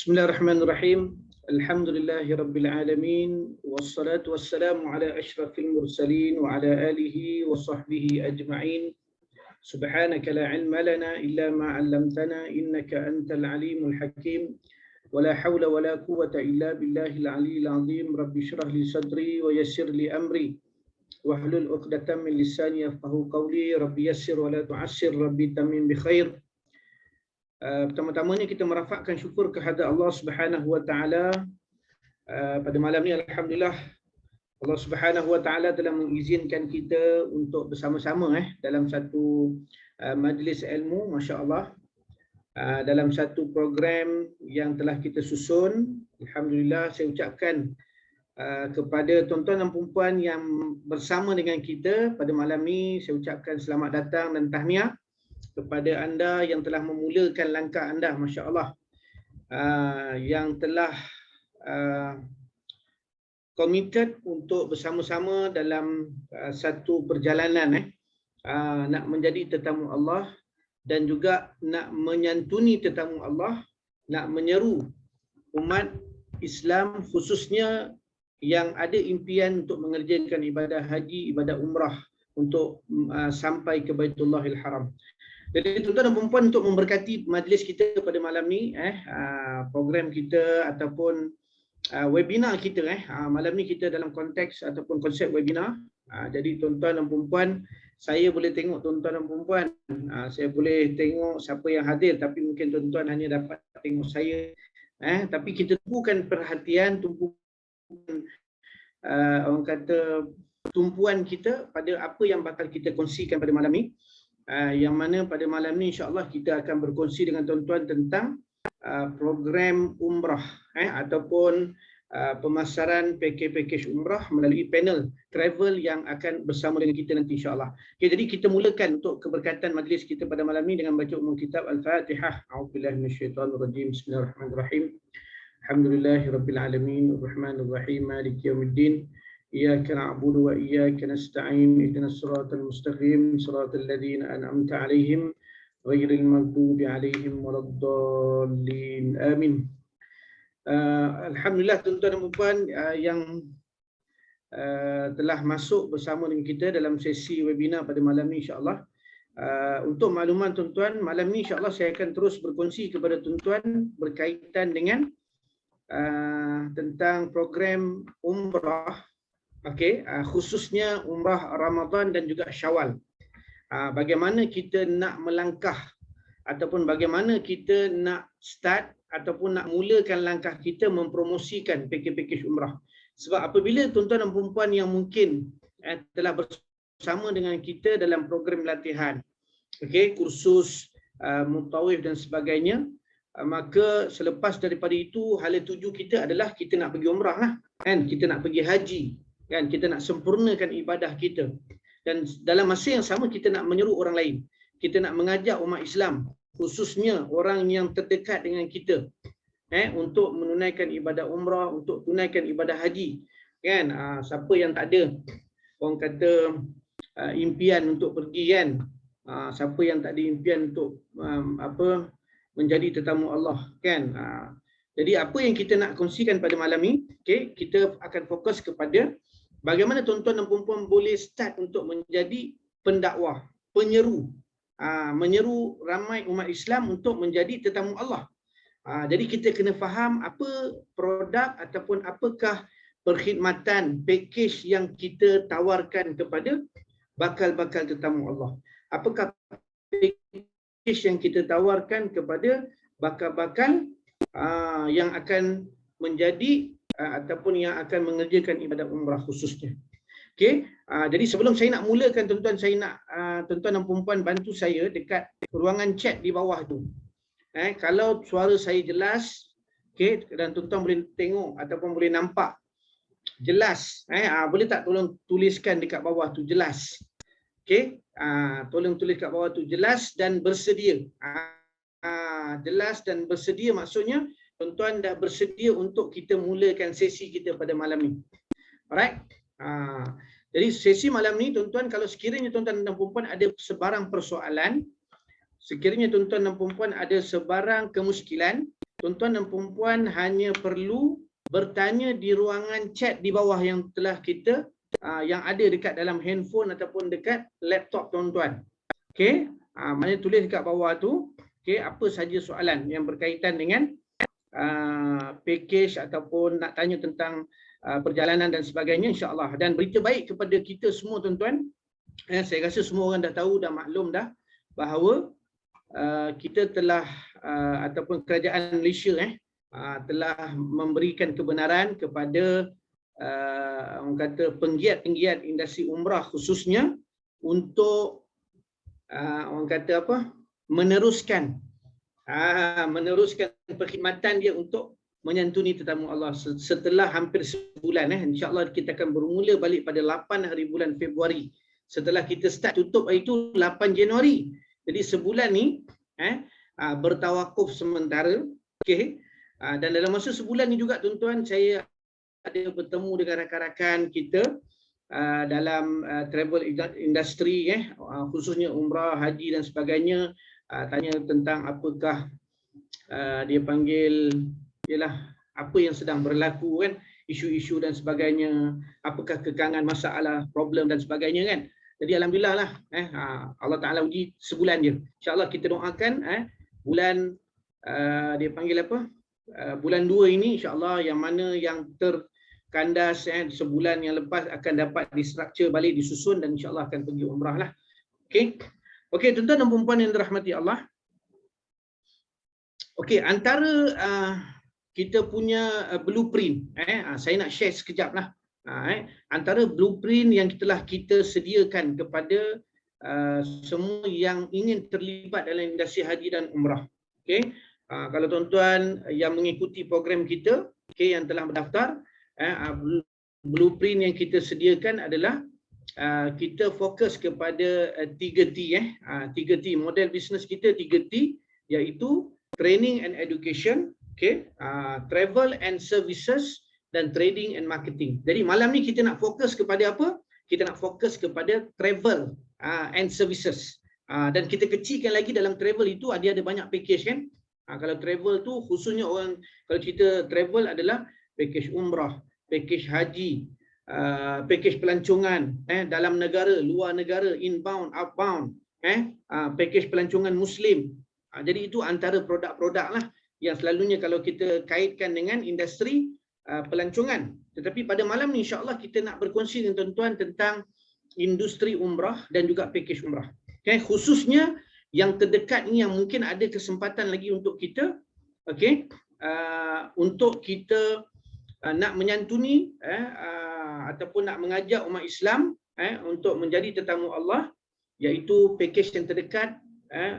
Bismillahirrahmanirrahim. Alhamdulillahirabbil alamin wassalatu wassalamu ala asyrafil mursalin wa ala alihi wa sahbihi ajma'in. Subhanaka la ilma lana illa ma 'allamtana innaka antal alimul hakim. Wala haula wala quwwata illa billahil aliyyil azim. Rabbi shrah li sadri wa yassir li amri wahlul 'uqdatam min lisani yafqahu qawli. Rabbi yassir wa la tu'assir, Rabbi tammim bi khair. Pertama-tamanya kita merafakkan syukur kehadrat Allah Subhanahu wa taala. Pada malam ni alhamdulillah Allah Subhanahu wa taala telah mengizinkan kita untuk bersama-sama dalam satu majlis ilmu, masya-Allah, dalam satu program yang telah kita susun. Alhamdulillah, saya ucapkan kepada tuan-tuan dan puan yang bersama dengan kita pada malam ni, saya ucapkan selamat datang dan tahniah kepada anda yang telah memulakan langkah anda, masya-Allah, yang telah committed untuk bersama-sama dalam satu perjalanan nak menjadi tetamu Allah dan juga nak menyantuni tetamu Allah, nak menyeru umat Islam khususnya yang ada impian untuk mengerjakan ibadah haji, ibadah umrah untuk sampai ke Baitullahil Haram. Jadi tuan-tuan dan puan, untuk memberkati majlis kita pada malam ni, program kita ataupun webinar kita, malam ni kita dalam konteks ataupun konsep webinar. Jadi tuan-tuan dan puan, saya boleh tengok tuan-tuan dan puan, saya boleh tengok siapa yang hadir, tapi mungkin tuan-tuan hanya dapat tengok saya. Tapi kita tumpukan perhatian, tumpukan orang kata tumpuan kita pada apa yang bakal kita kongsikan pada malam ni. Yang mana pada malam ni insya-Allah kita akan berkongsi dengan tuan-tuan tentang program umrah ataupun pemasaran pakej-pakej umrah melalui panel travel yang akan bersama dengan kita nanti insya-Allah. Okay, jadi kita mulakan untuk keberkatan majlis kita pada malam ni dengan baca umum kitab Al-Fatihah. A'udzubillahi minasyaitonirrajim. Bismillahirrahmanirrahim. Alhamdulillahirabbil alamin, arrahmanirrahim, maliki yaumiddin. إياك نعبد وإياك نستعين اهدنا الصراط المستقيم صراط الذين أنعمت عليهم غير المغضوب عليهم ولا الضالين آمين. Alhamdulillah tuan-tuan dan puan yang telah masuk bersama dengan kita dalam sesi webinar pada malam ni insya-Allah. Untuk makluman tuan-tuan, malam ni insya-Allah saya akan terus berkongsi kepada tuan-tuan berkaitan dengan tentang program umrah. Okey, khususnya umrah Ramadan dan juga Syawal. Bagaimana kita nak melangkah ataupun bagaimana kita nak start ataupun nak mulakan langkah kita mempromosikan pakej-pakej umrah. Sebab apabila tuan-tuan dan puan yang mungkin telah bersama dengan kita dalam program latihan, okey, kursus mutawif dan sebagainya, maka selepas daripada itu hala tuju kita adalah kita nak pergi umrah lah, kan? Kita nak pergi haji, kan, kita nak sempurnakan ibadah kita, dan dalam masa yang sama kita nak menyeru orang lain, kita nak mengajak umat Islam khususnya orang yang terdekat dengan kita untuk menunaikan ibadah umrah, untuk tunaikan ibadah haji, kan. Siapa yang tak ada orang kata impian untuk pergi, kan, siapa yang tak ada impian untuk menjadi tetamu Allah, kan. Jadi apa yang kita nak kongsikan pada malam ni, okay, kita akan fokus kepada bagaimana tuan-tuan dan puan boleh start untuk menjadi pendakwah, penyeru, menyeru ramai umat Islam untuk menjadi tetamu Allah. Jadi kita kena faham apa produk ataupun apakah perkhidmatan, pakej yang kita tawarkan kepada bakal-bakal tetamu Allah. Apakah pakej yang kita tawarkan kepada bakal-bakal yang akan menjadi ataupun yang akan mengerjakan ibadah umrah khususnya. Okey, jadi sebelum saya nak mulakan tuan-tuan, saya nak tuan-tuan dan puan bantu saya dekat ruangan chat di bawah tu. Kalau suara saya jelas, okey, dan tuan-tuan boleh tengok ataupun boleh nampak jelas, boleh tak tolong tuliskan dekat bawah tu jelas. Okey, tolong tulis kat bawah tu jelas dan bersedia. Jelas dan bersedia maksudnya tuan-tuan dah bersedia untuk kita mulakan sesi kita pada malam ni. Alright. Jadi sesi malam ni tuan-tuan, kalau sekiranya tuan-tuan dan puan ada sebarang persoalan, sekiranya tuan-tuan dan puan ada sebarang kemuskilan, tuan-tuan dan puan hanya perlu bertanya di ruangan chat di bawah yang telah kita yang ada dekat dalam handphone ataupun dekat laptop tuan-tuan. Okey, mana tulis dekat bawah tu, okey, apa saja soalan yang berkaitan dengan package ataupun nak tanya tentang perjalanan dan sebagainya, insya-Allah. Dan berita baik kepada kita semua tuan-tuan, saya rasa semua orang dah tahu, dah maklum dah bahawa kita telah ataupun kerajaan Malaysia telah memberikan kebenaran kepada orang kata penggiat-penggiat industri umrah khususnya untuk orang kata apa, meneruskan perkhidmatan dia untuk menyantuni tetamu Allah setelah hampir sebulan. InsyaAllah kita akan bermula balik pada 8 hari bulan Februari. Setelah kita start tutup hari itu 8 Januari. Jadi sebulan ni bertawakuf sementara. Okay. Dan dalam masa sebulan ni juga tuan-tuan, saya ada bertemu dengan rakan-rakan kita dalam travel industry, khususnya umrah, haji dan sebagainya. Tanya tentang apakah dia panggil ialah apa yang sedang berlaku kan, isu-isu dan sebagainya, apakah kekangan, masalah, problem dan sebagainya kan. Jadi alhamdulillah lah Allah Taala uji sebulan je. Insya-Allah kita doakan bulan dia panggil apa? Bulan 2 ini insya-Allah yang mana yang terkandas sebulan yang lepas akan dapat distruktur balik, disusun, dan insya-Allah akan pergi umrah lah. Okey. Okey tuan-tuan dan puan yang dirahmati Allah. Okey, antara kita punya blueprint, saya nak share sekejap lah. Antara blueprint yang telah kita sediakan kepada semua yang ingin terlibat dalam industri haji dan umrah. Okay. Kalau tuan-tuan yang mengikuti program kita, yang telah berdaftar, blueprint yang kita sediakan adalah kita fokus kepada 3T. 3T, model bisnes kita 3T, iaitu training and education, travel and services, dan trading and marketing. Jadi malam ni kita nak fokus kepada apa? Kita nak fokus kepada travel and services. Dan kita kecilkan lagi dalam travel itu ada banyak package kan. Kalau travel tu khususnya orang, kalau kita travel adalah package umrah, package haji, package pelancongan dalam negara, luar negara, inbound, outbound, package pelancongan muslim. Jadi itu antara produk-produk lah yang selalunya kalau kita kaitkan dengan industri pelancongan. Tetapi pada malam ni insya-Allah kita nak berkongsi dengan tuan-tuan tentang industri umrah dan juga package umrah. Khususnya yang terdekat ni yang mungkin ada kesempatan lagi untuk kita, untuk kita nak menyantuni ataupun nak mengajak umat Islam untuk menjadi tetamu Allah, iaitu package yang terdekat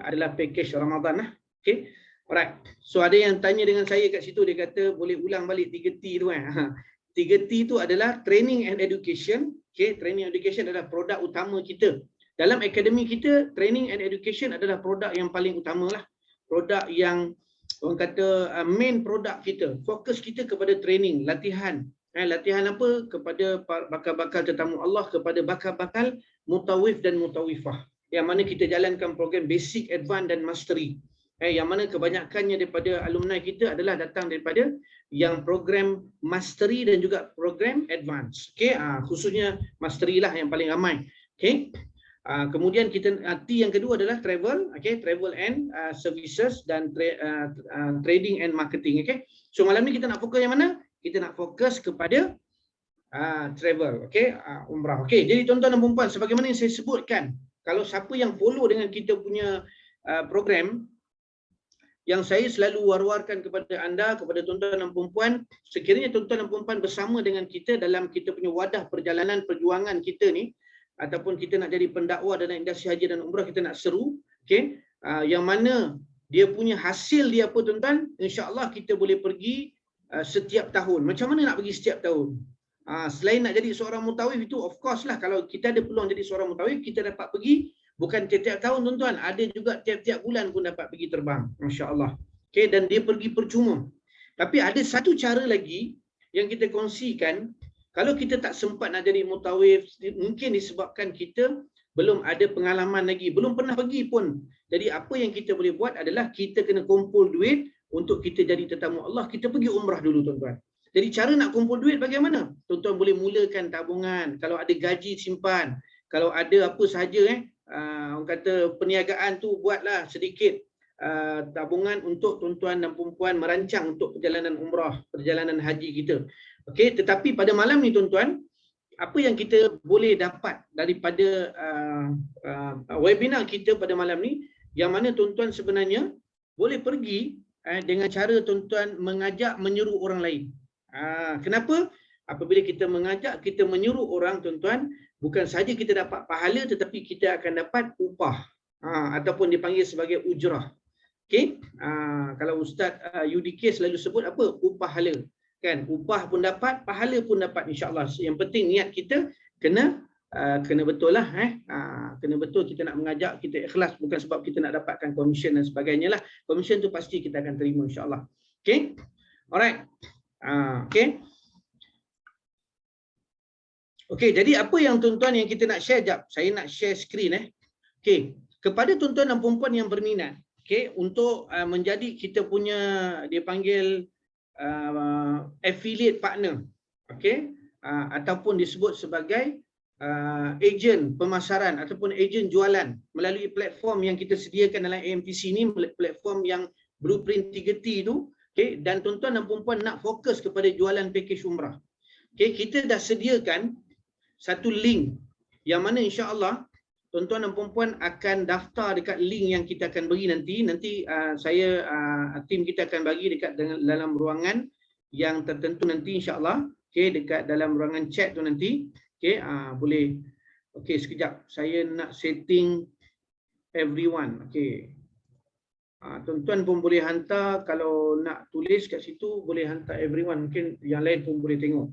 adalah package Ramadan lah. Okey. Alright. So ada yang tanya dengan saya kat situ, dia kata boleh ulang balik 3T tu kan. 3T tu adalah training and education. Okey, training and education adalah produk utama kita. Dalam akademi kita, training and education adalah produk yang paling utama lah. Produk yang orang kata main produk kita. Fokus kita kepada training, latihan. Latihan apa? Kepada bakal-bakal tetamu Allah, kepada bakal-bakal mutawif dan mutawifah. Yang mana kita jalankan program basic, advance dan mastery. Yang mana kebanyakannya daripada alumni kita adalah datang daripada yang program mastery dan juga program advance. Okey, khususnya mastery lah yang paling ramai. Okey. Kemudian kita T yang kedua adalah travel, travel and services dan trading and marketing. So malam ni kita nak fokus yang mana? Kita nak fokus kepada travel, umrah. Jadi tuan-tuan dan puan-puan, sebagaimana yang saya sebutkan, kalau siapa yang follow dengan kita punya program, yang saya selalu war-warkan kepada anda, kepada tuan-tuan dan puan-puan, sekiranya tuan-tuan dan puan-puan bersama dengan kita dalam kita punya wadah perjalanan perjuangan kita ni, ataupun kita nak jadi pendakwa dalam industri haji dan umrah, kita nak seru, yang mana dia punya hasil dia apa tuan-tuan, insya-Allah kita boleh pergi setiap tahun. Macam mana nak pergi setiap tahun? Selain nak jadi seorang mutawif itu, of course lah, kalau kita ada peluang jadi seorang mutawif, kita dapat pergi bukan tiap-tiap tahun tuan-tuan, ada juga tiap-tiap bulan pun dapat pergi terbang, masya-Allah. Dan dia pergi percuma. Tapi ada satu cara lagi yang kita kongsikan, kalau kita tak sempat nak jadi mutawif, mungkin disebabkan kita belum ada pengalaman lagi, belum pernah pergi pun. Jadi apa yang kita boleh buat adalah kita kena kumpul duit untuk kita jadi tetamu Allah, kita pergi umrah dulu tuan-tuan. Jadi cara nak kumpul duit bagaimana? Tuan-tuan boleh mulakan tabungan, kalau ada gaji simpan, kalau ada apa sahaja orang kata perniagaan tu buatlah sedikit tabungan untuk tuan-tuan dan puan merancang untuk perjalanan umrah, perjalanan haji kita. Okey, tetapi pada malam ni tuan-tuan, apa yang kita boleh dapat daripada webinar kita pada malam ni, yang mana tuan-tuan sebenarnya boleh pergi dengan cara tuan-tuan mengajak menyuruh orang lain. Kenapa? Apabila kita mengajak, kita menyuruh orang tuan-tuan, bukan saja kita dapat pahala tetapi kita akan dapat upah ataupun dipanggil sebagai ujrah. Okey, kalau Ustaz UDK selalu sebut apa? Upahala. Kan, upah pun dapat, pahala pun dapat insya-Allah. Yang penting niat kita kena betul lah. Kena betul, kita nak mengajak, kita ikhlas, bukan sebab kita nak dapatkan komisen dan sebagainya lah. Komisen tu pasti kita akan terima insya-Allah. Okey. Alright. Okey. Okey, jadi apa yang tuan-tuan yang kita nak share jap? Saya nak share screen Okey, kepada tuan-tuan dan puan-puan yang berminat, okey, untuk menjadi kita punya dia panggil affiliate partner, okey, ataupun disebut sebagai ejen pemasaran ataupun ejen jualan melalui platform yang kita sediakan dalam AMTC ni, platform yang Blueprint 3T tu, okey, dan tuan-tuan dan puan-puan nak fokus kepada jualan package umrah. Okey, kita dah sediakan satu link yang mana insya-Allah tuan-tuan dan puan-puan akan daftar dekat link yang kita akan bagi nanti saya tim kita akan bagi dekat dalam ruangan yang tertentu nanti insya-Allah, okey, dekat dalam ruangan chat tu nanti, okey, boleh. Okey, sekejap saya nak setting everyone. Okey, tuan-tuan pun boleh hantar, kalau nak tulis kat situ boleh hantar everyone, mungkin yang lain pun boleh tengok.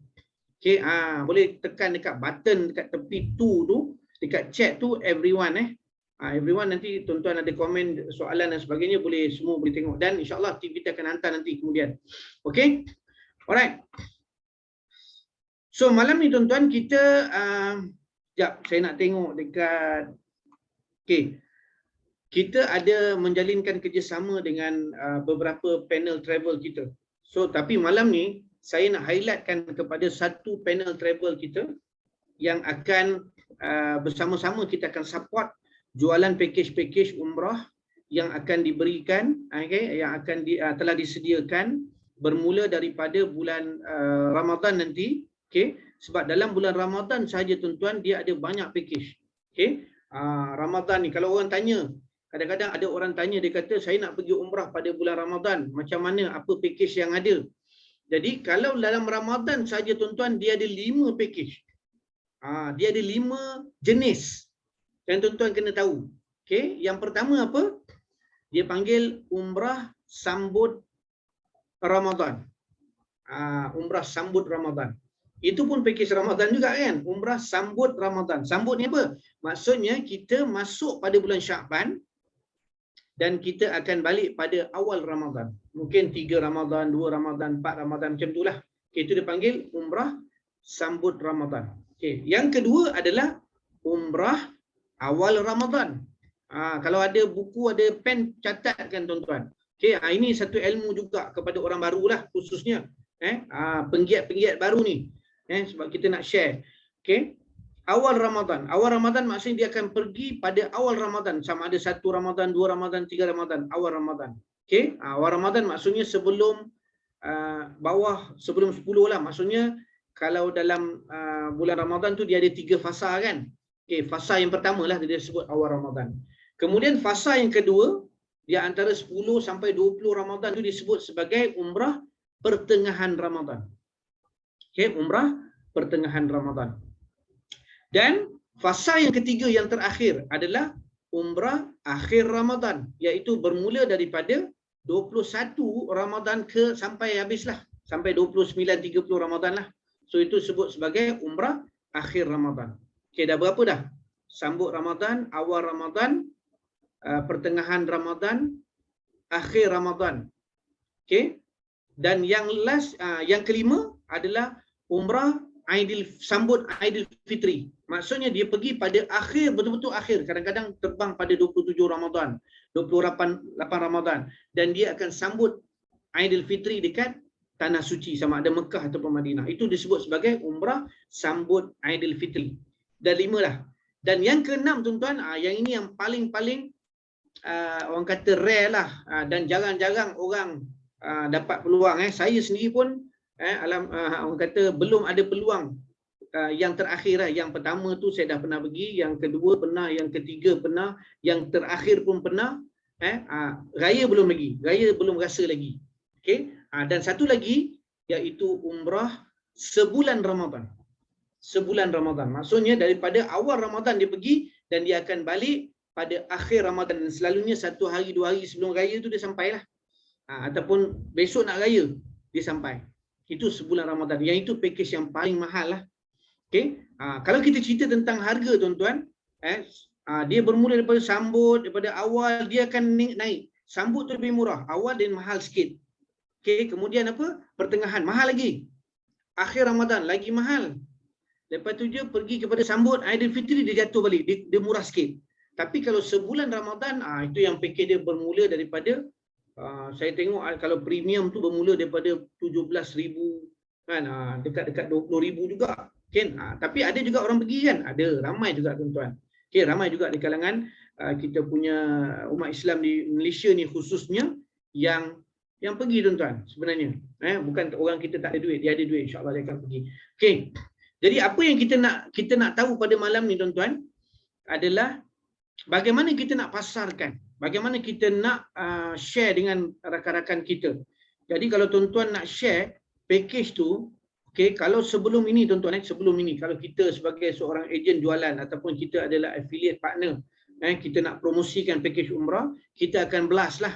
Okey, boleh tekan dekat button dekat tepi tu dekat chat tu everyone everyone, nanti tuan-tuan ada komen soalan dan sebagainya, boleh semua boleh tengok, dan insya-Allah tim kita akan hantar nanti kemudian. Okey. Alright. So malam ni tuan-tuan kita jap saya nak tengok dekat okey. Kita ada menjalinkan kerjasama dengan beberapa panel travel kita. So tapi malam ni saya nak highlightkan kepada satu panel travel kita yang akan bersama-sama kita akan support jualan package umrah yang akan diberikan, yang akan telah disediakan bermula daripada bulan Ramadan nanti. Sebab dalam bulan Ramadan sahaja tuan-tuan dia ada banyak package. Ramadan ni kalau orang tanya, kadang-kadang ada orang tanya, dia kata saya nak pergi umrah pada bulan Ramadan, macam mana, apa package yang ada? Jadi kalau dalam Ramadan saja tuan-tuan dia ada 5 package. Dia ada 5 jenis yang tuan-tuan kena tahu. Okey, yang pertama apa? Dia panggil umrah sambut Ramadan. Umrah sambut Ramadan. Itu pun package Ramadan juga kan? Umrah sambut Ramadan. Sambut ni apa? Maksudnya kita masuk pada bulan Syakban dan kita akan balik pada awal Ramadan. Mungkin 3 Ramadan, 2 Ramadan, 4 Ramadan, macam itulah. Okay, itu dipanggil umrah sambut Ramadan. Okay. Yang kedua adalah umrah awal Ramadan. Kalau ada buku, ada pen, catatkan tuan-tuan. Okay, ini satu ilmu juga kepada orang barulah khususnya. Penggiat-penggiat baru ni. Sebab kita nak share. Okay. Awal Ramadan. Awal Ramadan maksudnya dia akan pergi pada awal Ramadan. Sama ada 1 Ramadan, 2 Ramadan, 3 Ramadan. Awal Ramadan. Okay. Awal Ramadan maksudnya sebelum sebelum 10 lah. Maksudnya kalau dalam bulan Ramadan tu dia ada 3 fasa kan. Okay. Fasa yang pertama lah dia sebut awal Ramadan. Kemudian fasa yang kedua, dia antara 10 sampai 20 Ramadan tu disebut sebagai umrah pertengahan Ramadan. Okay. Umrah pertengahan Ramadan. Dan fasa yang ketiga yang terakhir adalah umrah akhir Ramadan, iaitu bermula daripada 21 Ramadan sampai habislah, sampai 29-30 Ramadan lah. So itu sebut sebagai umrah akhir Ramadan. Okey, dah berapa dah? Sambut Ramadan, awal Ramadan, pertengahan Ramadan, akhir Ramadan. Okey. Dan yang last, yang kelima adalah umrah sambut Aidilfitri. Maksudnya dia pergi pada akhir, betul-betul akhir. Kadang-kadang terbang pada 27 Ramadan, 28 Ramadan. Dan dia akan sambut Aidilfitri dekat Tanah Suci, sama ada Mekah ataupun Madinah. Itu disebut sebagai umrah sambut Aidilfitri. Dan 5 lah. Dan yang ke-6 tuan-tuan, yang ini yang paling-paling orang kata rare lah, dan jarang-jarang orang dapat peluang. Saya sendiri pun orang kata belum ada peluang. Yang terakhir lah. Yang pertama tu saya dah pernah pergi, yang kedua pernah, yang ketiga pernah, yang terakhir pun pernah. Raya belum lagi, raya belum rasa lagi. Okey. Dan satu lagi iaitu umrah sebulan Ramadan. Sebulan Ramadan. Maksudnya daripada awal Ramadan dia pergi dan dia akan balik pada akhir Ramadan. Dan selalunya 1 hari 2 hari sebelum raya tu dia sampailah. Ataupun besok nak raya dia sampai. Itu sebulan Ramadan. Yang itu pakej yang paling mahal lah. Okay? Kalau kita cerita tentang harga tuan-tuan, dia bermula daripada sambut, daripada awal dia akan naik. Sambut tu lebih murah. Awal dia mahal sikit. Okay? Kemudian apa? Pertengahan mahal lagi. Akhir Ramadan lagi mahal. Lepas tu dia pergi kepada sambut Aidilfitri, dia jatuh balik. Dia murah sikit. Tapi kalau sebulan Ramadan, itu yang pakej dia bermula daripada, saya tengok kalau premium tu bermula daripada 17,000 kan, dekat-dekat 20,000 juga. Kan? Tapi ada juga orang pergi kan, ada ramai juga tuan-tuan. Okay, ramai juga di kalangan kita punya umat Islam di Malaysia ni khususnya yang pergi tuan-tuan sebenarnya. Bukan orang kita tak ada duit, dia ada duit, insya-Allah dia akan pergi. Okay. Jadi apa yang kita nak tahu pada malam ni tuan-tuan adalah bagaimana kita nak pasarkan, bagaimana kita nak share dengan rakan-rakan kita. Jadi kalau tuan-tuan nak share package tu, okay, kalau sebelum ini tuan-tuan, sebelum ini kalau kita sebagai seorang ejen jualan ataupun kita adalah affiliate partner, kita nak promosikan package umrah, kita akan blast lah.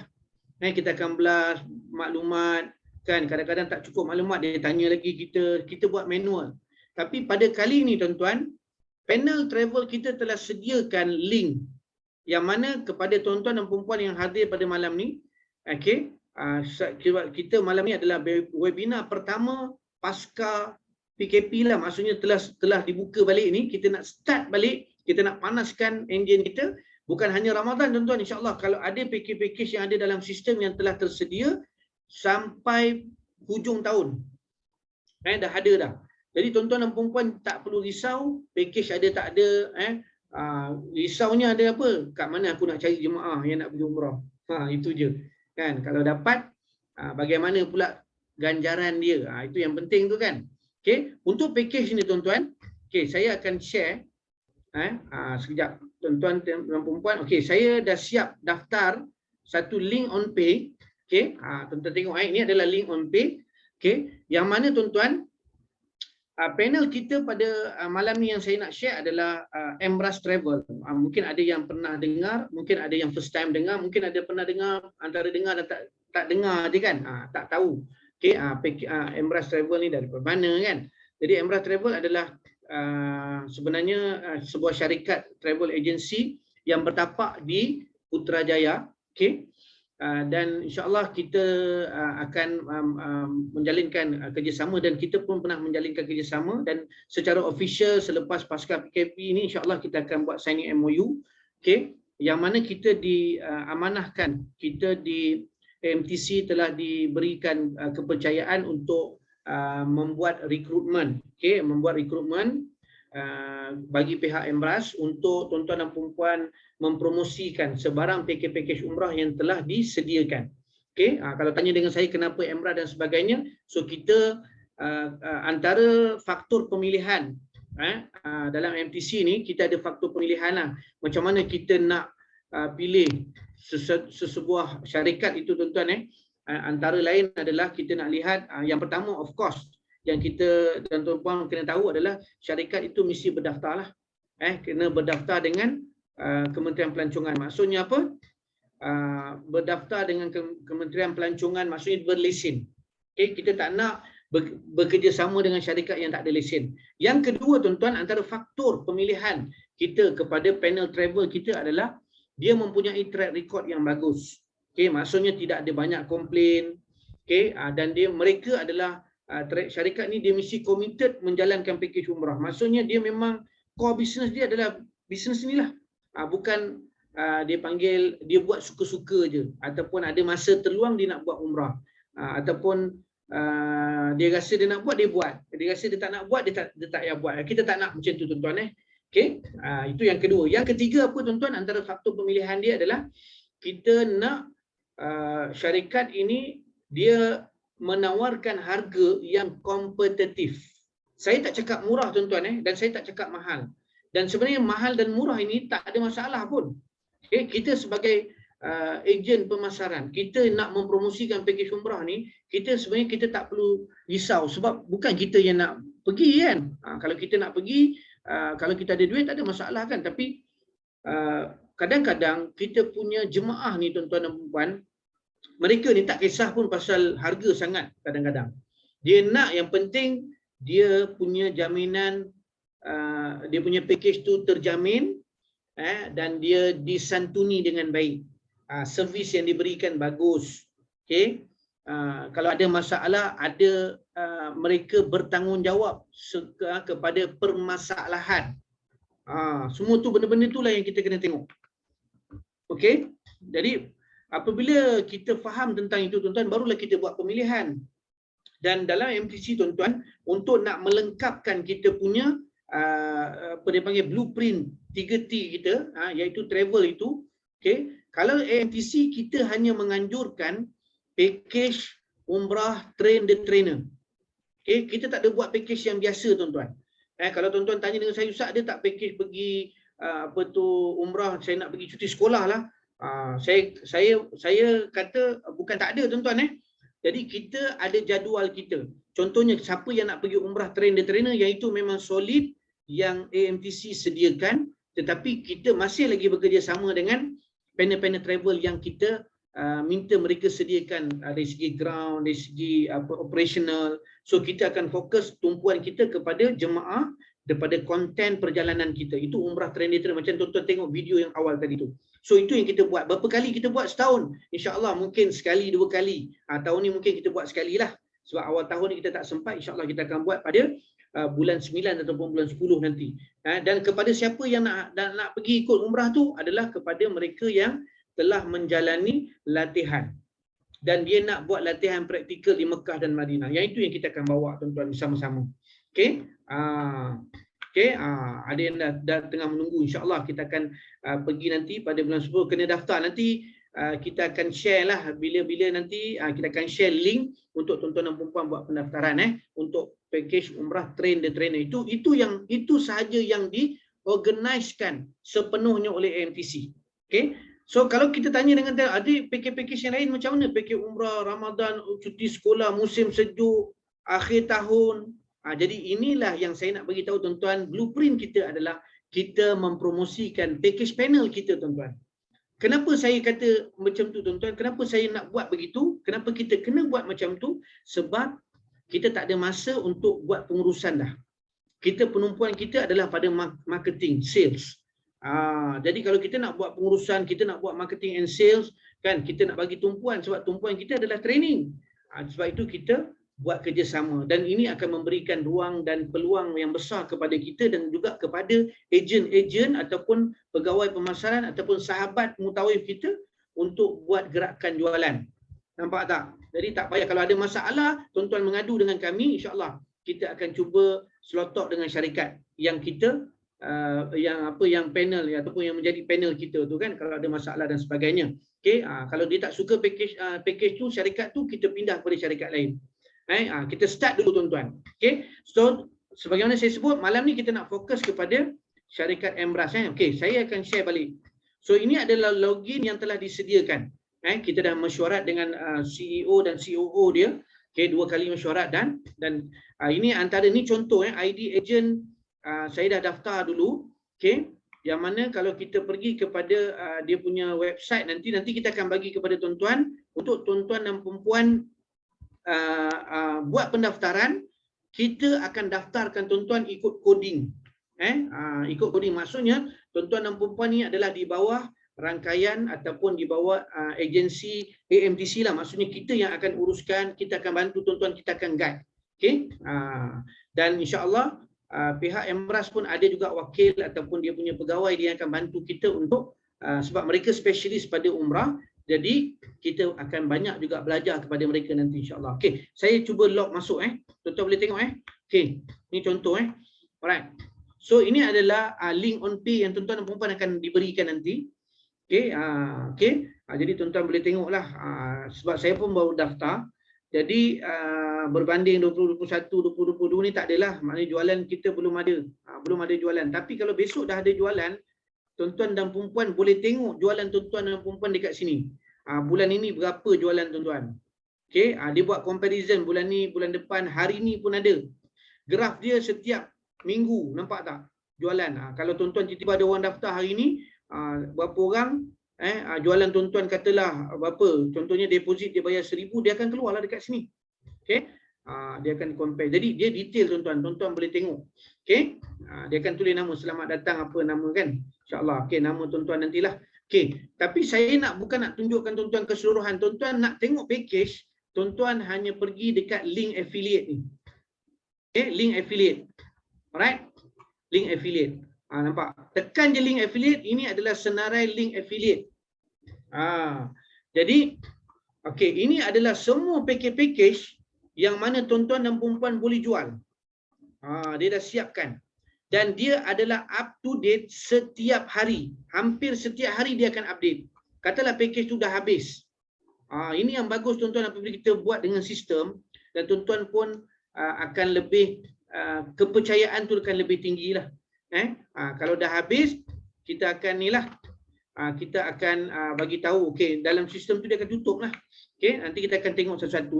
Kita akan blast maklumat, kan, kadang-kadang tak cukup maklumat, dia tanya lagi kita buat manual. Tapi pada kali ini tuan-tuan, panel travel kita telah sediakan link yang mana kepada tuan-tuan dan perempuan yang hadir pada malam ni, okay, kita malam ni adalah webinar pertama pasca PKP lah, maksudnya telah dibuka balik ni, kita nak start balik, kita nak panaskan enjin kita, bukan hanya Ramadan tuan-tuan, insya-Allah kalau ada package-package yang ada dalam sistem yang telah tersedia sampai hujung tahun. Dah ada dah. Jadi tuan-tuan dan perempuan tak perlu risau, package ada tak ada, risaunya ada apa? Kat mana aku nak cari jemaah yang nak pergi umrah. Itu je. Kan, kalau dapat, bagaimana pula ganjaran dia. Itu yang penting tu kan. Okey, untuk package ni tuan-tuan, okey, saya akan share sekejap tuan-tuan dan perempuan. Okey, saya dah siap daftar satu link on pay. Okey, tuan-tuan tengok ini adalah link on pay. Okey, yang mana tuan-tuan, panel kita pada malam ni yang saya nak share adalah Embrace Travel. Mungkin ada yang pernah dengar, mungkin ada yang first time dengar, mungkin ada pernah dengar, antara dengar dan tak dengar je kan, tak tahu. Okay, Embrace Travel ni dari mana kan. Jadi Embrace Travel adalah sebenarnya sebuah syarikat travel agency yang bertapak di Putrajaya. Okay. Dan insya-Allah kita akan menjalinkan kerjasama, dan kita pun pernah menjalinkan kerjasama, dan secara official selepas pasca PKP ini insya-Allah kita akan buat signing MOU, okey, yang mana kita diamanahkan, kita di MTC telah diberikan kepercayaan untuk membuat rekrutmen, okey, membuat rekrutmen bagi pihak Embrace untuk tuan-tuan dan perempuan mempromosikan sebarang package umrah yang telah disediakan. Okey, kalau tanya dengan saya kenapa Embrace dan sebagainya, so kita antara faktor pemilihan dalam MTC ni, kita ada faktor pemilihan lah. Macam mana kita nak pilih sesebuah syarikat itu tuan-tuan, antara lain adalah kita nak lihat yang pertama, of course, yang kita dan tuan-tuan kena tahu adalah syarikat itu mesti berdaftar lah. Kena berdaftar dengan Kementerian Pelancongan. Maksudnya apa? Berdaftar dengan Kementerian Pelancongan, maksudnya berlesen. Okay, kita tak nak bekerjasama dengan syarikat yang tak ada lesen. Yang kedua tuan-tuan, antara faktor pemilihan kita kepada panel travel kita adalah dia mempunyai track record yang bagus. Okay, maksudnya tidak ada banyak komplain. Okay, dan mereka adalah syarikat ni dia mesti committed menjalankan package umrah. Maksudnya dia memang core business dia adalah business inilah. Bukan dia panggil dia buat suka-suka je ataupun ada masa terluang dia nak buat umrah. Ataupun dia rasa dia nak buat, dia buat. Dia rasa dia tak nak buat, dia tak payah buat. Kita tak nak macam tu tuan-tuan. Okey, itu yang kedua. Yang ketiga apa tuan-tuan, antara faktor pemilihan dia adalah kita nak syarikat ini dia menawarkan harga yang kompetitif. Saya tak cakap murah tuan-tuan dan saya tak cakap mahal. Dan sebenarnya mahal dan murah ini tak ada masalah pun. Okay, kita sebagai ejen pemasaran, kita nak mempromosikan package umrah ni, kita sebenarnya kita tak perlu risau sebab bukan kita yang nak pergi kan. Kalau kita nak pergi, kalau kita ada duit tak ada masalah kan. Tapi kadang-kadang kita punya jemaah ni tuan-tuan dan puan, mereka ni tak kisah pun pasal harga sangat kadang-kadang. Dia nak yang penting dia punya jaminan, dia punya package tu terjamin dan dia disantuni dengan baik. Servis yang diberikan bagus. Okay? Kalau ada masalah, ada mereka bertanggungjawab kepada permasalahan. Semua tu benda-benda itulah yang kita kena tengok. Okey? Jadi apabila kita faham tentang itu tuan-tuan, barulah kita buat pemilihan. Dan dalam MTC tuan-tuan, untuk nak melengkapkan kita punya apa dia panggil blueprint 3T kita, iaitu travel itu, okey, kalau AMTC kita hanya menganjurkan package umrah train the trainer. Okey, kita tak ada buat package yang biasa tuan-tuan. Kalau tuan-tuan tanya dengan saya, Ustaz, ada tak package pergi umrah, saya nak pergi cuti sekolah lah. Saya kata bukan tak ada tuan-tuan. Jadi kita ada jadual kita. Contohnya siapa yang nak pergi umrah train the trainer, yang itu memang solid yang AMTC sediakan, tetapi kita masih lagi bekerjasama dengan panel-panel travel yang kita minta mereka sediakan dari segi ground, dari segi operational. So kita akan fokus tumpuan kita kepada jemaah daripada konten perjalanan kita. Itu umrah train the trainer, macam tuan-tuan tengok video yang awal tadi tu. So itu yang kita buat. Berapa kali kita buat setahun? InsyaAllah mungkin sekali, dua kali. Tahun ni mungkin kita buat sekali lah. Sebab awal tahun ni kita tak sempat, insyaAllah kita akan buat pada bulan 9 ataupun bulan 10 nanti. Dan kepada siapa yang nak pergi ikut umrah tu adalah kepada mereka yang telah menjalani latihan. Dan dia nak buat latihan praktikal di Mekah dan Madinah. Yang itu yang kita akan bawa tuan-tuan bersama-sama. Okey? Ada yang dah tengah menunggu, insyaAllah kita akan pergi nanti pada bulan 10, kena daftar. Nanti kita akan share lah bila-bila nanti kita akan share link untuk tuan-tuan dan puan-puan buat pendaftaran untuk package umrah train the trainer. Itu sahaja yang diorganiskan sepenuhnya oleh AMTC. Okay? So kalau kita tanya dengan ada package-package yang lain macam mana? Package umrah, Ramadan, cuti sekolah, musim sejuk, akhir tahun. Jadi inilah yang saya nak bagi tahu tuan-tuan, blueprint kita adalah kita mempromosikan package panel kita tuan-tuan. Kenapa saya kata macam tu tuan-tuan? Kenapa saya nak buat begitu? Kenapa kita kena buat macam tu? Sebab kita tak ada masa untuk buat pengurusan dah. Penumpuan kita adalah pada marketing, sales. Jadi kalau kita nak buat pengurusan, kita nak buat marketing and sales, kan kita nak bagi tumpuan sebab tumpuan kita adalah training. Sebab itu kita buat kerjasama dan ini akan memberikan ruang dan peluang yang besar kepada kita dan juga kepada ejen-ejen ataupun pegawai pemasaran ataupun sahabat mutawif kita untuk buat gerakan jualan. Nampak tak? Jadi tak payah kalau ada masalah, tuan-tuan mengadu dengan kami, insya-Allah kita akan cuba slot dengan syarikat yang kita yang panel ataupun yang menjadi panel kita tu kan, kalau ada masalah dan sebagainya. Okey, kalau dia tak suka package tu, syarikat tu, kita pindah kepada syarikat lain. Kita start dulu tuan-tuan. Okay. So sebagaimana saya sebut, malam ni kita nak fokus kepada syarikat Embrace. Okay, saya akan share balik. So ini adalah login yang telah disediakan. Kita dah mesyuarat dengan CEO dan COO dia. Okay, 2 kali mesyuarat dan ini antara ni contoh ID agent saya dah daftar dulu. Okay, yang mana kalau kita pergi kepada dia punya website nanti kita akan bagi kepada tuan-tuan untuk tuan-tuan dan perempuan buat pendaftaran. Kita akan daftarkan tuan-tuan ikut coding. Ikut coding maksudnya tuan-tuan dan perempuan ni adalah di bawah rangkaian ataupun di bawah agensi AMTC lah. Maksudnya kita yang akan uruskan, kita akan bantu tuan-tuan, kita akan guide. Okey. Dan insya-Allah pihak Emras pun ada juga wakil ataupun dia punya pegawai dia akan bantu kita untuk sebab mereka spesialis pada umrah, jadi kita akan banyak juga belajar kepada mereka nanti insya-Allah. Okey, saya cuba log masuk Tuan-tuan boleh tengok Okey, ni contoh Alright. So ini adalah link on pay yang tuan-tuan dan puan akan diberikan nanti. Okey, jadi tuan-tuan boleh tengoklah sebab saya pun baru daftar. Jadi berbanding 2021 2022 ni tak adalah, maknanya jualan kita belum ada jualan. Tapi kalau besok dah ada jualan, tuan-tuan dan puan boleh tengok jualan tuan-tuan dan puan dekat sini. Bulan ini berapa jualan tuan-tuan. Okey, dia buat comparison bulan ni, bulan depan, hari ni pun ada. Graf dia setiap minggu, nampak tak? Jualan. Kalau tuan-tuan tiba-tiba ada orang daftar hari ni, berapa orang jualan tuan-tuan katalah berapa, contohnya deposit dia bayar 1,000, dia akan keluarlah dekat sini. Okey, dia akan compare. Jadi dia detail tuan-tuan boleh tengok. Okey, dia akan tulis nama, selamat datang apa nama kan, insya-Allah. Okey, nama tuan-tuan nantilah. Okey, tapi saya bukan nak tunjukkan tuan-tuan keseluruhan. Tuan-tuan nak tengok package, tuan-tuan hanya pergi dekat link affiliate ni. Okey, link affiliate. Alright, link affiliate. Nampak? Tekan je link affiliate, ini adalah senarai link affiliate. Jadi okey, ini adalah semua package yang mana tuan-tuan dan puan boleh jual. Dia dah siapkan. Dan dia adalah up to date setiap hari. Hampir setiap hari dia akan update. Katalah package tu dah habis. Ini yang bagus tuan-tuan apabila kita buat dengan sistem, dan tuan-tuan pun akan lebih kepercayaan tu akan lebih tinggi lah. Kalau dah habis, kita akan kita akan bagi tahu, okey, dalam sistem tu dia akan tutup lah. Okey, nanti kita akan tengok satu-satu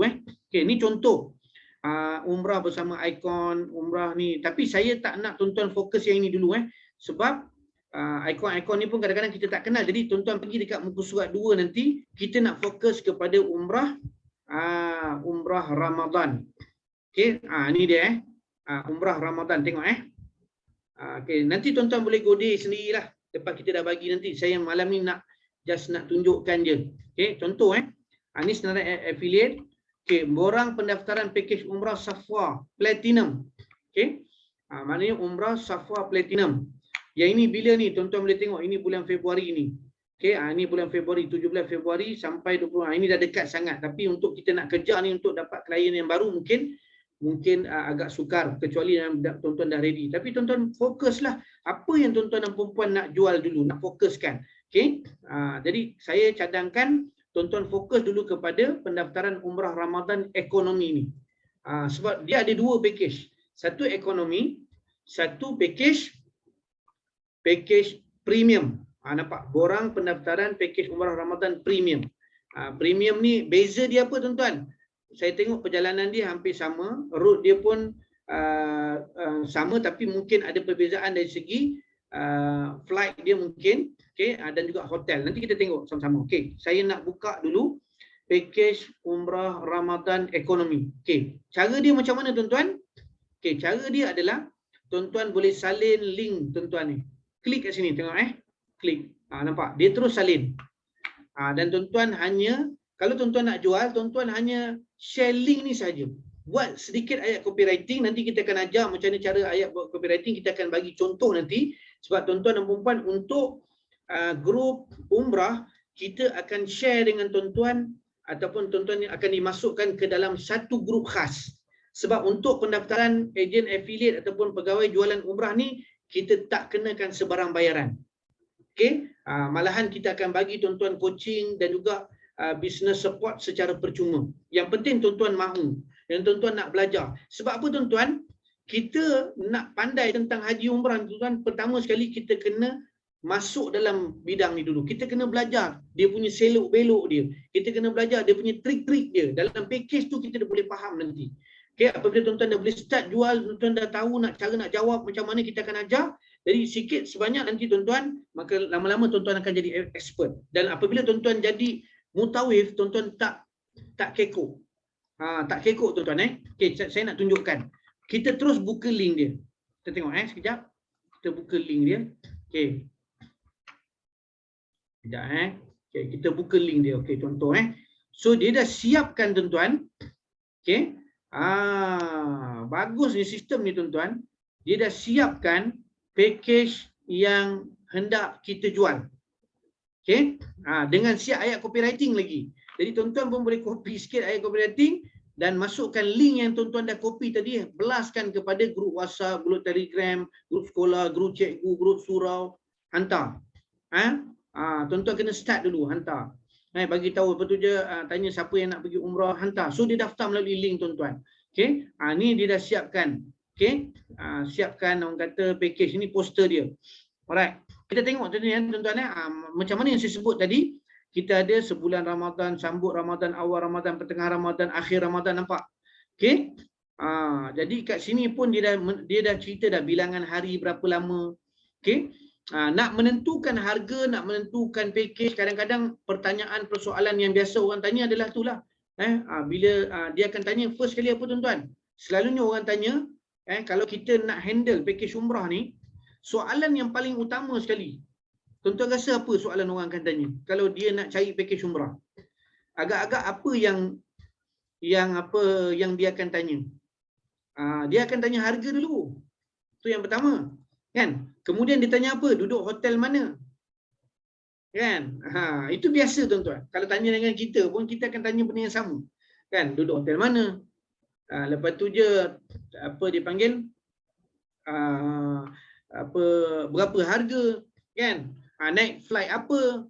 Okey, ni contoh umrah bersama ikon umrah ni, tapi saya tak nak tuan-tuan fokus yang ini dulu sebab ikon-ikon ni pun kadang-kadang kita tak kenal. Jadi tuan-tuan pergi dekat muka surat 2 nanti, kita nak fokus kepada umrah umrah Ramadan. Okey, ni dia umrah Ramadan, tengok Okey, nanti tuan-tuan boleh godeh sendirilah. Lepas kita dah bagi nanti, saya malam ni nak tunjukkan je. Okey, contoh ni senarai affiliate. Okey, borang pendaftaran package umrah Safwa Platinum. Okey. Maknanya umrah Safwa Platinum. Yang ini bila ni? Tuan-tuan boleh tengok, ini bulan Februari ni. Okey, ini bulan Februari, 17 Februari sampai 20. Ini dah dekat sangat, tapi untuk kita nak kejar ni untuk dapat klien yang baru mungkin agak sukar, kecuali tuan-tuan dah ready. Tapi tuan-tuan fokuslah apa yang tuan-tuan dan puan nak jual dulu, nak fokuskan. Okey. Jadi saya cadangkan tuan-tuan fokus dulu kepada pendaftaran umrah Ramadan ekonomi ni. Sebab dia ada dua package. Satu ekonomi, satu package premium. Nampak? Borang pendaftaran package umrah Ramadan premium. Premium ni beza dia apa tuan-tuan? Saya tengok perjalanan dia hampir sama, route dia pun sama, tapi mungkin ada perbezaan dari segi flight dia mungkin, dan juga hotel. Nanti kita tengok sama-sama. Okey, saya nak buka dulu package umrah Ramadan ekonomi. Okey, cara dia macam mana tuan-tuan? Okey, cara dia adalah tuan-tuan boleh salin link tuan-tuan ni. Klik kat sini, tengok klik. Nampak? Dia terus salin. Dan tuan-tuan hanya, kalau tuan-tuan nak jual, tuan-tuan hanya share link ni saja. Buat sedikit ayat copywriting, nanti kita akan ajar macam mana cara ayat buat copywriting, kita akan bagi contoh nanti. Sebab tuan-tuan dan puan untuk grup umrah, kita akan share dengan tuan-tuan ataupun tuan-tuan akan dimasukkan ke dalam satu grup khas. Sebab untuk pendaftaran ejen affiliate ataupun pegawai jualan umrah ni, kita tak kenakan sebarang bayaran. Okey, malahan kita akan bagi tuan-tuan coaching dan juga business support secara percuma. Yang penting tuan-tuan mahu dan tuan-tuan nak belajar. Sebab apa tuan-tuan? Kita nak pandai tentang haji umrah tuan-tuan, pertama sekali kita kena masuk dalam bidang ni dulu. Kita kena belajar dia punya selok-belok dia. Kita kena belajar dia punya trik-trik dia. Dalam package tu kita dah boleh faham nanti. Okey, apabila tuan-tuan dah boleh start jual, tuan-tuan dah tahu cara nak jawab macam mana, kita akan ajar. Jadi sikit sebanyak nanti tuan-tuan, maka lama-lama tuan-tuan akan jadi expert. Dan apabila tuan-tuan jadi mutawif, tuan-tuan tak kekok. Tak kekok tuan-tuan Okey, saya nak tunjukkan. Kita terus buka link dia. Kita tengok sekejap. Kita buka link dia. Okey. Sekejap Okey, kita buka link dia. Okey, contoh So dia dah siapkan tuan-tuan. Okey. Bagus ni sistem ni tuan-tuan. Dia dah siapkan package yang hendak kita jual. Okey? Dengan siap ayat copywriting lagi. Jadi tuan-tuan pun boleh copy sikit ayat copywriting dan masukkan link yang tuan-tuan dah copy tadi, belaskan kepada grup WhatsApp, grup Telegram, grup sekolah, grup cikgu, grup surau, hantar. Tuan-tuan kena start dulu, hantar. Bagi tahu, lepas tu je tanya siapa yang nak pergi umrah, hantar. So dia daftar melalui link tuan-tuan. Okey? Ni dia dah siapkan. Okey? Siapkan orang kata package ni, poster dia. Alright. Kita tengok tadi tuan-tuan macam mana yang saya sebut tadi, kita ada sebulan Ramadan, sambut Ramadan, awal Ramadan, pertengahan Ramadan, akhir Ramadan, nampak? Okey? Jadi kat sini pun dia dah cerita dah bilangan hari berapa lama. Okey? Nak menentukan harga, nak menentukan package, kadang-kadang pertanyaan persoalan yang biasa orang tanya adalah itulah. Bila dia akan tanya first kali apa tuan-tuan? Selalunya orang tanya, kalau kita nak handle package umrah ni, soalan yang paling utama sekali, tuan-tuan rasa apa soalan orang akan tanya kalau dia nak cari package umrah? Agak-agak apa yang dia akan tanya? Dia akan tanya harga dulu. Itu yang pertama, kan? Kemudian dia tanya apa? Duduk hotel mana? Kan? Itu biasa tuan-tuan. Kalau tanya dengan kita pun kita akan tanya benda yang sama. Kan? Duduk hotel mana? Lepas tu je apa dia panggil? Berapa harga, kan? Naik flight apa?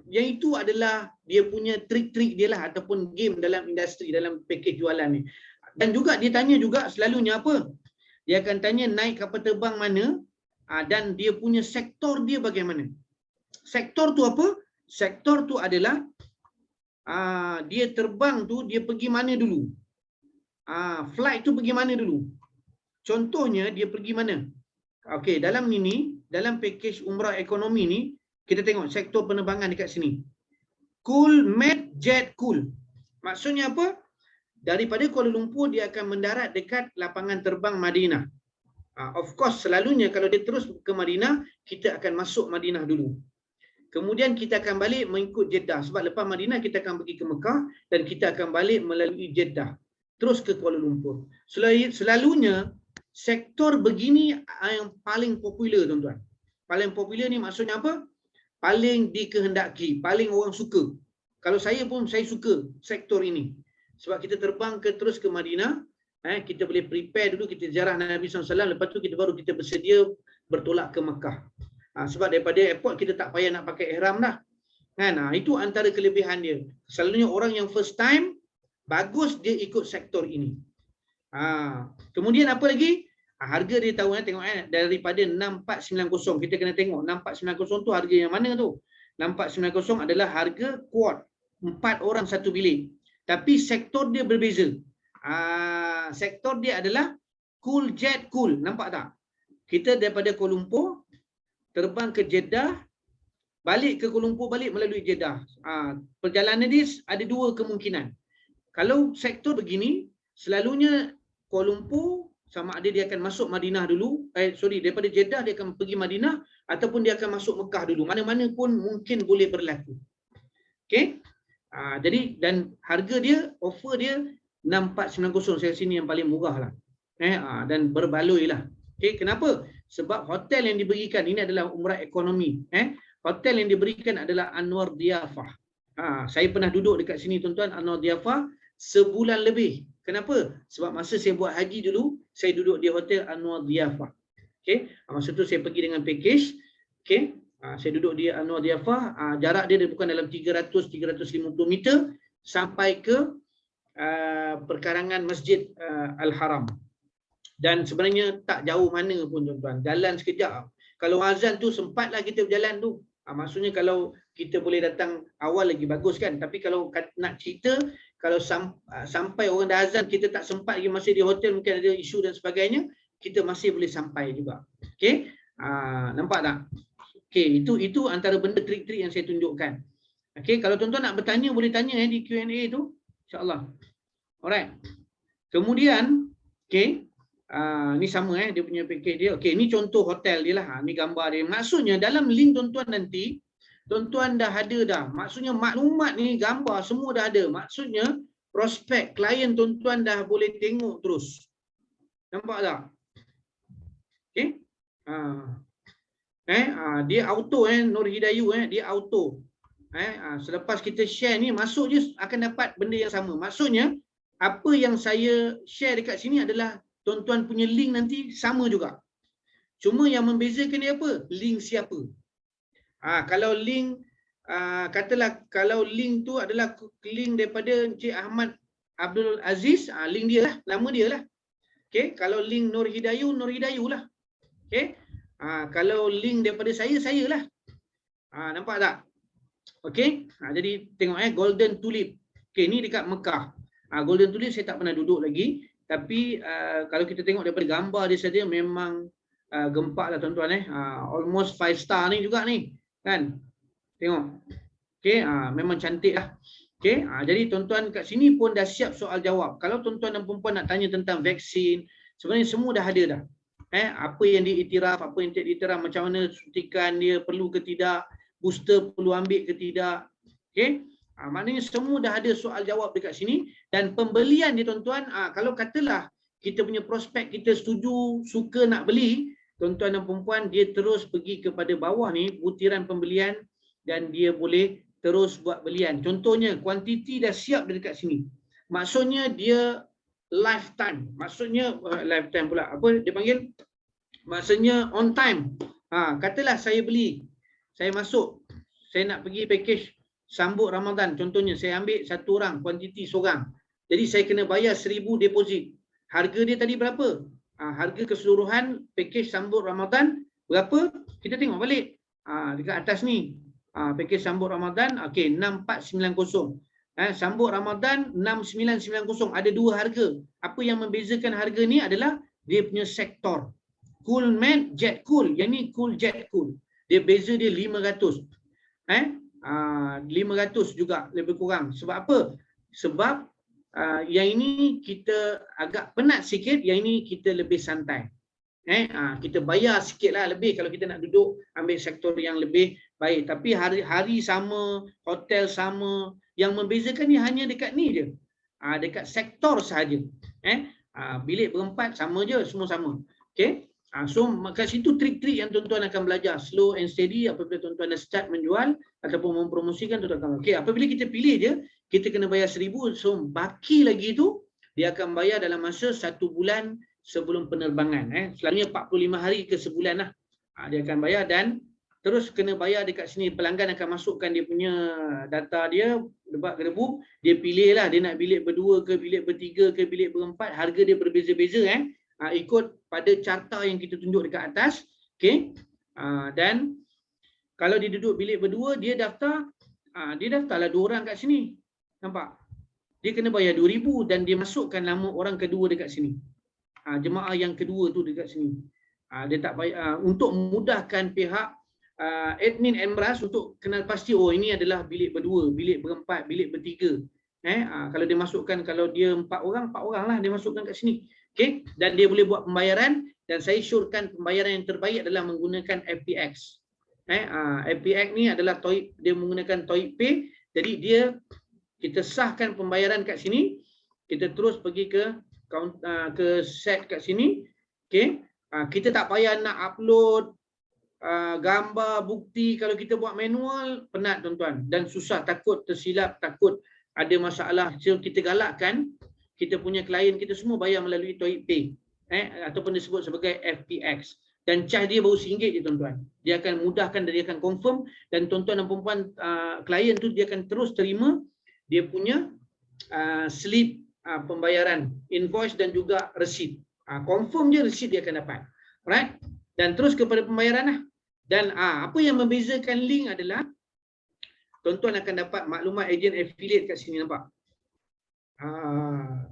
Yang itu adalah dia punya trik-trik dia lah, ataupun game dalam industri, dalam package jualan ni. Dan juga dia tanya juga selalunya apa? Dia akan tanya naik kapal terbang mana, dan dia punya sektor dia bagaimana. Sektor tu apa? Sektor tu adalah dia terbang tu, dia pergi mana dulu? Flight tu pergi mana dulu? Contohnya dia pergi mana? Okey, dalam package umrah ekonomi ni, kita tengok sektor penerbangan dekat sini. Cool, Med, Jet, Cool. Maksudnya apa? Daripada Kuala Lumpur dia akan mendarat dekat lapangan terbang Madinah. Of course, selalunya kalau dia terus ke Madinah, kita akan masuk Madinah dulu. Kemudian kita akan balik mengikut Jeddah. Sebab lepas Madinah kita akan pergi ke Mekah dan kita akan balik melalui Jeddah. Terus ke Kuala Lumpur. Selalunya, sektor begini yang paling popular tuan-tuan. Paling popular ni maksudnya apa? Paling dikehendaki, paling orang suka. Kalau saya pun, saya suka sektor ini. Sebab kita terbang terus ke Madinah, kita boleh prepare dulu, kita ziarah Nabi SAW, lepas tu kita baru kita bersedia bertolak ke Mekah. Sebab daripada airport kita tak payah nak pakai ihram dah. Kan? Itu antara kelebihan dia. Selalunya orang yang first time, bagus dia ikut sektor ini. Kemudian apa lagi? Harga dia tahu, tengok daripada 6490, kita kena tengok 6490 tu harga yang mana tu. 6490 adalah harga quad, 4 orang satu bilik. Tapi sektor dia berbeza. Sektor dia adalah Cool, Jet, Cool. Nampak tak? Kita daripada Kuala Lumpur terbang ke Jeddah, balik ke Kuala Lumpur, balik melalui Jeddah. Perjalanan dia ada dua kemungkinan. Kalau sektor begini, selalunya Kuala Lumpur sama ada dia akan masuk Madinah dulu, daripada Jeddah dia akan pergi Madinah, ataupun dia akan masuk Mekah dulu. Mana-mana pun mungkin boleh berlaku. Okey? Jadi, dan harga dia, offer dia 6490, saya sini yang paling murah lah. Dan berbaloi lah. Okey, kenapa? Sebab hotel yang diberikan, ini adalah umrah ekonomi. Hotel yang diberikan adalah Anwar Diyafah. Saya pernah duduk dekat sini tuan-tuan, Anwar Diyafah, sebulan lebih. Kenapa? Sebab masa saya buat haji dulu, saya duduk di hotel Anwar Diyafah. Okey, masa tu saya pergi dengan package. Okey, saya duduk di Anwar Diyafah, jarak dia bukan dalam 300-350 meter sampai ke perkarangan Masjid Al-Haram. Dan sebenarnya tak jauh mana pun tuan-tuan, jalan sekejap. Kalau azan tu sempatlah kita berjalan tu. Maksudnya kalau kita boleh datang awal lagi bagus kan. Tapi kalau nak cerita, kalau sampai orang dah azan, kita tak sempat lagi, masih di hotel, mungkin ada isu dan sebagainya, kita masih boleh sampai juga. Okey, nampak tak? Okey, itu antara benda trik-trik yang saya tunjukkan. Okey, kalau tuan-tuan nak bertanya, boleh tanya di Q&A tu, insya-Allah. Alright. Kemudian, okey, ni sama dia punya package dia. Okey, ni contoh hotel dia lah. Ni gambar dia. Maksudnya dalam link tuan-tuan nanti, tuan-tuan dah ada dah. Maksudnya maklumat ni, gambar semua dah ada. Maksudnya prospek klien tuan-tuan dah boleh tengok terus. Nampak tak? Okey. Dia auto Nur Hidayu dia auto. Selepas kita share ni, masuk je akan dapat benda yang sama. Maksudnya apa yang saya share dekat sini adalah tuan-tuan punya link nanti sama juga. Cuma yang membezakan dia apa? Link siapa. Kalau link katalah kalau link tu adalah link daripada Encik Ahmad Abdul Aziz, link dia lah, nama dia lah. Okey, kalau link Nur Hidayu lah. Okey. Kalau link daripada saya lah. Nampak tak? Okey. Jadi tengok Golden Tulip. Okey, ni dekat Mekah. Golden Tulip saya tak pernah duduk lagi, tapi kalau kita tengok daripada gambar dia saja memang gempak lah tuan-tuan almost 5 star ni juga ni kan. Tengok. Okey, memang cantik lah. Okey, jadi tuan-tuan kat sini pun dah siap soal jawab. Kalau tuan-tuan dan puan-puan nak tanya tentang vaksin, sebenarnya semua dah ada dah. Apa yang diiktiraf, apa yang tidak diiktiraf, macam mana suntikan dia perlu ke tidak, booster perlu ambil ke tidak. Okey, maknanya semua dah ada soal jawab dekat sini. Dan pembelian dia tuan-tuan, kalau katalah kita punya prospek kita setuju, suka nak beli, tuan-tuan dan puan-puan, dia terus pergi kepada bawah ni, butiran pembelian, dan dia boleh terus buat belian. Contohnya, kuantiti dah siap dekat sini. Maksudnya dia lifetime. Maksudnya, lifetime pula. Apa dia panggil? Maksudnya on time. Katalah saya beli, saya masuk, saya nak pergi package sambut Ramadan. Contohnya, saya ambil satu orang, kuantiti seorang. Jadi, saya kena bayar 1,000 deposit. Harga dia tadi berapa? Harga keseluruhan package sambut Ramadan berapa? Kita tengok balik. Dekat atas ni. Package sambut Ramadan, okey, 6,490. Sambut Ramadan 6,990. Ada dua harga. Apa yang membezakan harga ni adalah dia punya sektor. Cool Mat, Jet Cool. Yang ni Cool Jet Cool. Dia beza dia 500. 500 juga lebih kurang. Sebab apa? Sebab yang ini kita agak penat sikit, yang ini kita lebih santai. Kita bayar sikit lah lebih kalau kita nak duduk ambil sektor yang lebih baik. Tapi hari sama, hotel sama. Yang membezakan ni hanya dekat ni je. Dekat sektor sahaja. Bilik berempat sama je, semua sama. Okay? So kat situ trik-trik yang tuan-tuan akan belajar. Slow and steady apabila tuan-tuan dah start menjual ataupun mempromosikan, tuan-tuan akan. Okay, apabila kita pilih je, kita kena bayar 1,000. So baki lagi tu, dia akan bayar dalam masa 1 bulan sebelum penerbangan. Selalunya 45 hari ke sebulan lah. Dia akan bayar dan terus kena bayar dekat sini. Pelanggan akan masukkan dia punya data dia, debat gedebuk. Dia pilih lah, dia nak bilik berdua ke, bilik bertiga ke, bilik berempat. Harga dia berbeza-beza ikut pada carta yang kita tunjuk dekat atas. Okay. Dan kalau dia duduk bilik berdua, dia daftarlah 2 orang kat sini. Nampak? Dia kena bayar 2,000 dan dia masukkan nama orang kedua dekat sini. Jemaah yang kedua tu dekat sini. Dia tak bayar untuk memudahkan pihak admin Emras untuk kenal pasti, oh ini adalah bilik berdua, bilik berempat, bilik bertiga. Kalau dia masukkan, kalau dia 4 orang lah dia masukkan kat sini. Okay? Dan dia boleh buat pembayaran dan saya syorkan pembayaran yang terbaik adalah menggunakan FPX. FPX ni adalah Toib, dia menggunakan Toib Pay. Jadi kita sahkan pembayaran kat sini, kita terus pergi ke set kat sini. Okay? Kita tak payah nak upload gambar, bukti. Kalau kita buat manual, penat tuan-tuan. Dan susah, takut tersilap, takut ada masalah. So, kita galakkan kita punya klien kita semua bayar melalui Toib Pay. Ataupun disebut sebagai FPX. Dan charge dia baru RM1 je tuan-tuan. Dia akan mudahkan dan dia akan confirm. Dan tuan-tuan dan perempuan klien tu dia akan terus terima dia punya slip pembayaran, invoice dan juga resit. Confirm je resit dia akan dapat. Alright? Dan terus kepada pembayaran lah. Dan apa yang membezakan link adalah tuan-tuan akan dapat maklumat ejen affiliate kat sini, nampak?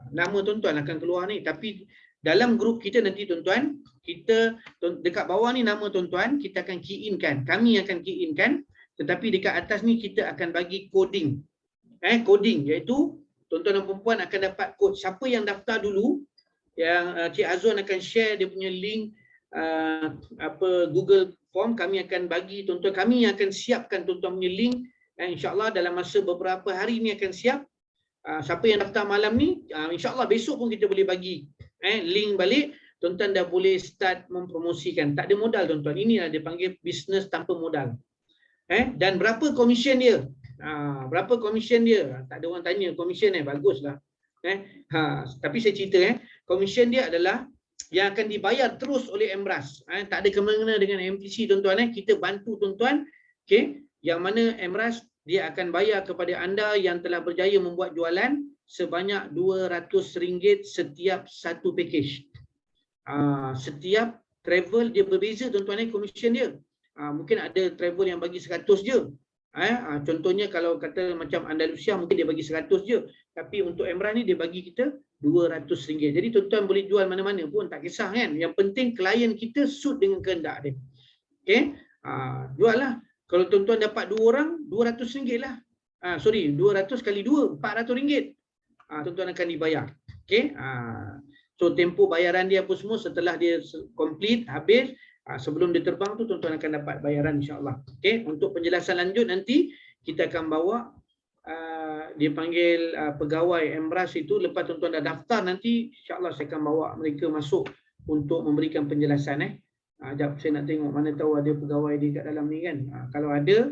Nama tuan-tuan akan keluar ni. Tapi dalam grup kita nanti tuan-tuan, kita dekat bawah ni nama tuan-tuan, kita akan key in kan. Kami akan key in kan. Tetapi dekat atas ni kita akan bagi coding. Coding iaitu tuan-tuan dan perempuan akan dapat kod. Siapa yang daftar dulu, yang Cik Azwan akan share dia punya link Google Form, kami akan bagi tuan-tuan, kami akan siapkan tuan-tuan punya link. InsyaAllah dalam masa beberapa hari ni akan siap. siapa yang daftar malam ni, insya-Allah besok pun kita boleh bagi link balik. Tuan-tuan dah boleh start mempromosikan. Tak ada modal tuan-tuan. Inilah dia panggil bisnes tanpa modal. Dan berapa komisen dia? Berapa komisen dia? Tak ada orang tanya komisen baguslah. Tapi saya cerita komisen dia adalah yang akan dibayar terus oleh Emras. Tak ada kena-mengena dengan MTC tuan-tuan. Kita bantu tuan-tuan. Okey, yang mana Emras dia akan bayar kepada anda yang telah berjaya membuat jualan sebanyak RM200 setiap satu package. Setiap travel dia berbeza tuan-tuan komisen dia. Mungkin ada travel yang bagi 100 je. Contohnya kalau kata macam Andalusia mungkin dia bagi 100 je. Tapi untuk Emran ni dia bagi kita RM200. Jadi tuan-tuan boleh jual mana-mana pun tak kisah kan. Yang penting klien kita suit dengan kehendak dia. Okey. Jual lah. Kalau tuan-tuan dapat 2 orang, RM200 lah. 200 kali 2, RM400. Tuan-tuan akan dibayar. Okey. So tempoh bayaran dia apa semua setelah dia complete, habis, sebelum dia terbang tu tuan-tuan akan dapat bayaran insya-Allah. Okey, untuk penjelasan lanjut nanti kita akan bawa dia panggil pegawai Emras itu. Lepas tuan-tuan dah daftar nanti insya-Allah saya akan bawa mereka masuk untuk memberikan penjelasan Sekejap saya nak tengok mana tahu ada pegawai di kat dalam ni kan. Kalau ada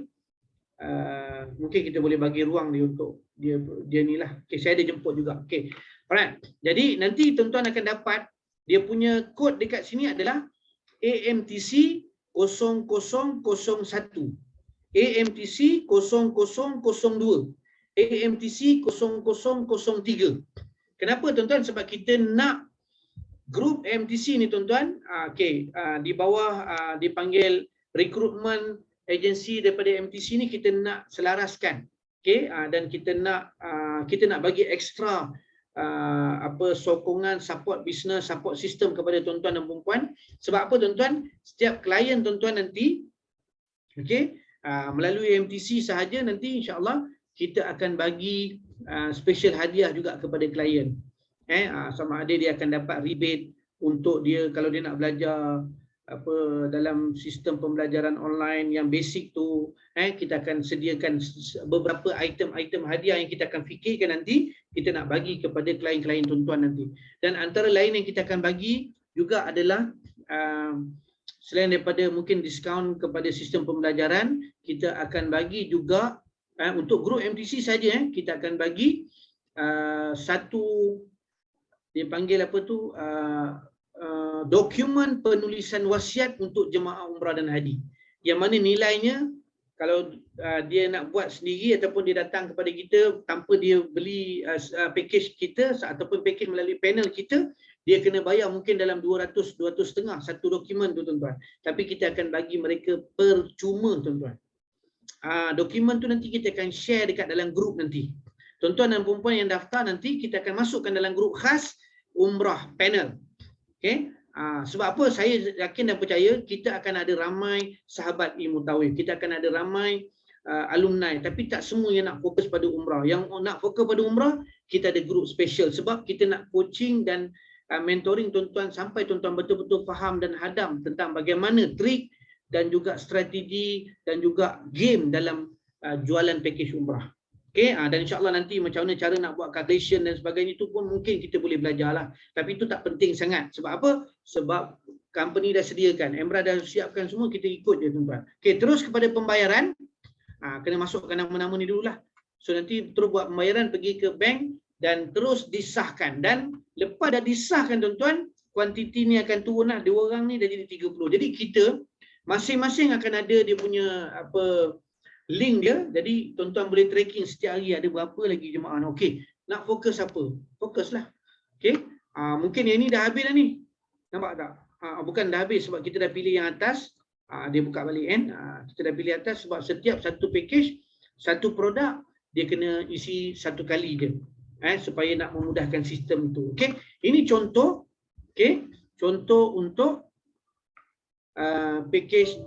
mungkin kita boleh bagi ruang dia untuk dia ni lah. Okey, saya ada jemput juga. Okey. Alright. Jadi nanti tuan-tuan akan dapat dia punya kod dekat sini adalah AMTC 0001, AMTC 0002, AMTC 0003. Kenapa tuan-tuan? Sebab kita nak grup AMTC ni tuan-tuan, di bawah dipanggil recruitment agency daripada AMTC ni kita nak selaraskan. Dan kita nak bagi ekstra sokongan, support business, support system kepada tuan-tuan dan puan-puan. Sebab apa tuan-tuan? Setiap klien tuan-tuan nanti melalui MTC sahaja nanti insya-Allah kita akan bagi special hadiah juga kepada klien. Sama ada dia akan dapat rebate untuk dia kalau dia nak belajar dalam sistem pembelajaran online yang basic tu, kita akan sediakan beberapa item-item hadiah yang kita akan fikirkan nanti kita nak bagi kepada klien-klien tuan-tuan nanti. Dan antara lain yang kita akan bagi juga adalah selain daripada mungkin diskaun kepada sistem pembelajaran, kita akan bagi juga untuk grup MTC saja kita akan bagi satu dia panggil dokumen penulisan wasiat untuk jemaah umrah dan haji, yang mana nilainya kalau dia nak buat sendiri ataupun dia datang kepada kita tanpa dia beli package kita ataupun package melalui panel kita, dia kena bayar mungkin dalam 200-200.5 satu dokumen tu tuan-tuan. Tapi kita akan bagi mereka percuma tuan-tuan. Dokumen tu nanti kita akan share dekat dalam grup nanti. Tuan-tuan dan puan-puan yang daftar nanti kita akan masukkan dalam grup khas umrah panel. Okey. Sebab apa saya yakin dan percaya kita akan ada ramai sahabat ilmu tauhid, kita akan ada ramai alumni, tapi tak semua yang nak fokus pada umrah. Yang nak fokus pada umrah, kita ada grup special sebab kita nak coaching dan mentoring tuan-tuan sampai tuan-tuan betul-betul faham dan hadam tentang bagaimana trik dan juga strategi dan juga game dalam jualan package umrah. Okey, dan insya-Allah nanti macam mana cara nak buat calculation dan sebagainya itu pun mungkin kita boleh belajarlah. Tapi itu tak penting sangat. Sebab apa? Sebab company dah sediakan, Emra dah siapkan semua, kita ikut je tuan-tuan. Okey, terus kepada pembayaran. Kena masukkan nama-nama ni dululah. So nanti terus buat pembayaran, pergi ke bank dan terus disahkan. Dan lepas dah disahkan tuan-tuan, kuantiti ni akan turun lah. 2 orang ni dah jadi 30. Jadi kita masing-masing akan ada dia punya link dia. Jadi tuan-tuan boleh tracking setiap hari ada berapa lagi jemaah. Okey, nak fokus apa? Fokuslah. Okey. Mungkin yang ni dah habis dah ni. Nampak tak? Bukan dah habis sebab kita dah pilih yang atas. Dia buka balik kan. Kita dah pilih atas sebab setiap satu package, satu produk dia kena isi satu kali je. Supaya nak memudahkan sistem tu. Okey. Ini contoh. Okey. Contoh untuk package